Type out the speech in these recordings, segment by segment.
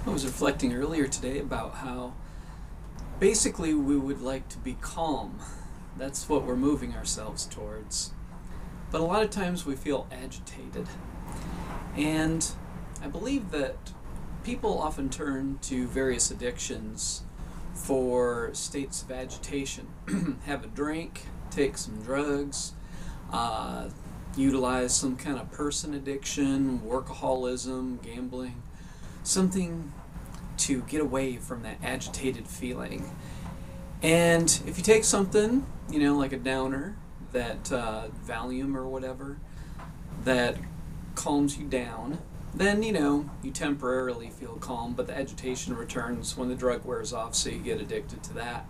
I was reflecting earlier today about how basically we would like to be calm. That's what we're moving ourselves towards. But a lot of times we feel agitated. And I believe that people often turn to various addictions for states of agitation. Have a drink, take some drugs, utilize some kind of person addiction, workaholism, gambling, something to get away from that agitated feeling. And if you take something, like a downer, that Valium or whatever, that calms you down, then, you temporarily feel calm, but the agitation returns when the drug wears off, so you get addicted to that.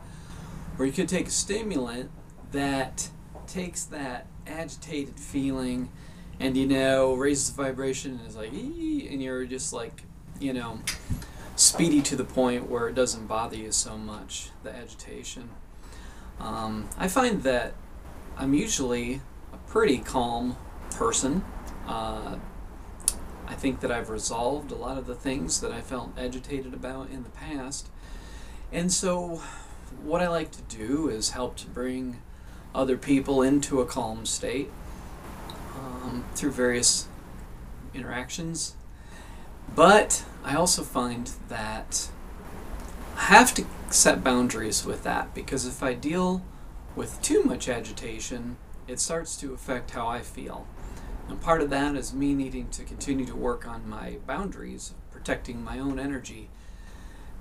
Or you could take a stimulant that takes that agitated feeling and, raises the vibration and is like, ee, and you're just like, speedy to the point where it doesn't bother you so much, the agitation. I find that I'm usually a pretty calm person. I think that I've resolved a lot of the things that I felt agitated about in the past. And so what I like to do is help to bring other people into a calm state through various interactions. But I also find that I have to set boundaries with that, because if I deal with too much agitation, it starts to affect how I feel. And part of that is me needing to continue to work on my boundaries, protecting my own energy.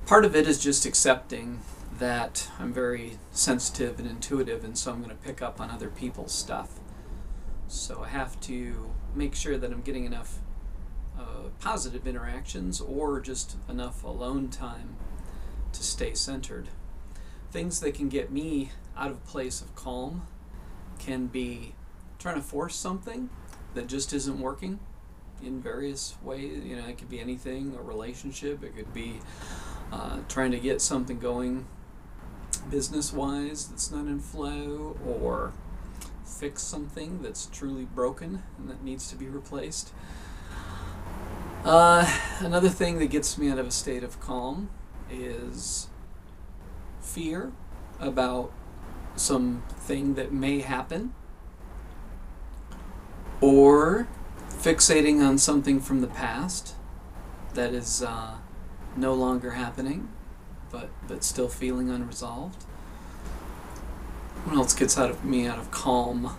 Part of it is just accepting that I'm very sensitive and intuitive, and so I'm going to pick up on other people's stuff. So I have to make sure that I'm getting enough positive interactions or just enough alone time to stay centered. Things that can get me out of a place of calm can be trying to force something that just isn't working in various ways. It could be anything, a relationship, it could be trying to get something going business-wise that's not in flow, or fix something that's truly broken and that needs to be replaced. Another thing that gets me out of a state of calm is fear about something that may happen, or fixating on something from the past that is no longer happening, but still feeling unresolved. What else gets me out of calm? I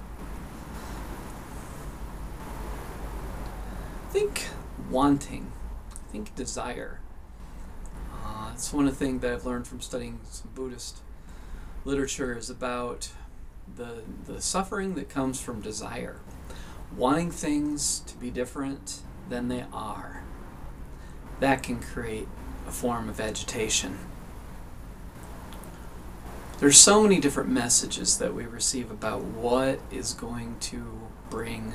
think wanting. I think desire. It's one of the things that I've learned from studying some Buddhist literature, is about the suffering that comes from desire. Wanting things to be different than they are. That can create a form of agitation. There's so many different messages that we receive about what is going to bring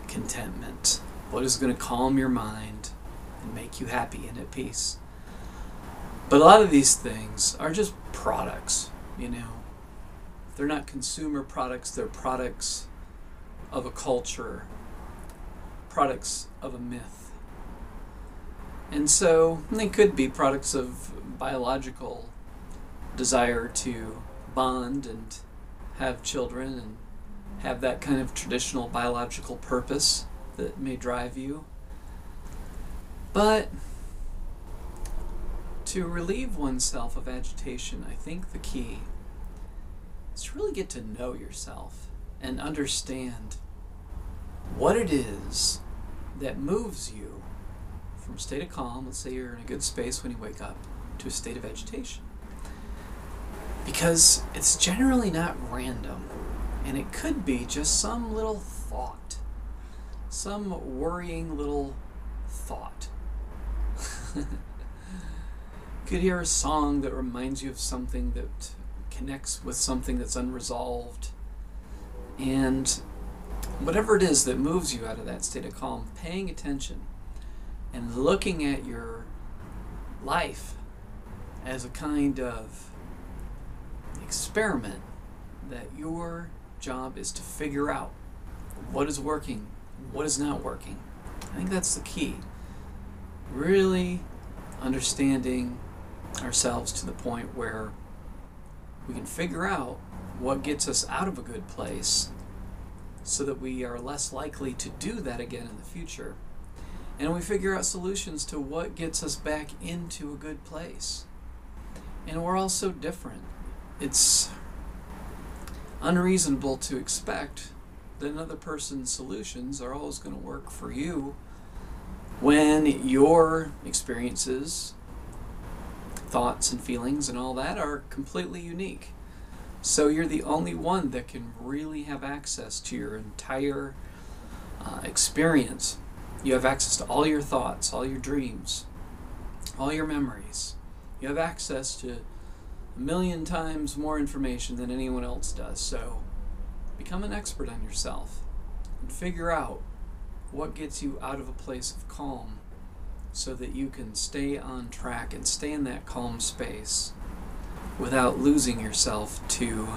contentment, what is going to calm your mind and make you happy and at peace. But a lot of these things are just products, They're not consumer products, they're products of a culture, products of a myth. And so they could be products of biological desire to bond and have children and have that kind of traditional biological purpose that may drive you. But to relieve oneself of agitation, I think the key is to really get to know yourself and understand what it is that moves you from a state of calm, let's say you're in a good space when you wake up, to a state of agitation. Because it's generally not random, and it could be just some little thought, some worrying little thought. Could hear a song that reminds you of something that connects with something that's unresolved. And whatever it is that moves you out of that state of calm, paying attention and looking at your life as a kind of experiment that your job is to figure out what is working, what is not working. I think that's the key. Really understanding ourselves to the point where we can figure out what gets us out of a good place so that we are less likely to do that again in the future. And we figure out solutions to what gets us back into a good place. And we're all so different. It's unreasonable to expect that another person's solutions are always going to work for you when your experiences, thoughts and feelings and all that are completely unique. So you're the only one that can really have access to your entire experience. You have access to all your thoughts, all your dreams, all your memories. You have access to 1,000,000 times more information than anyone else does. So become an expert on yourself and figure out what gets you out of a place of calm so that you can stay on track and stay in that calm space without losing yourself to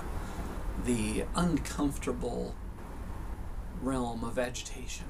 the uncomfortable realm of agitation.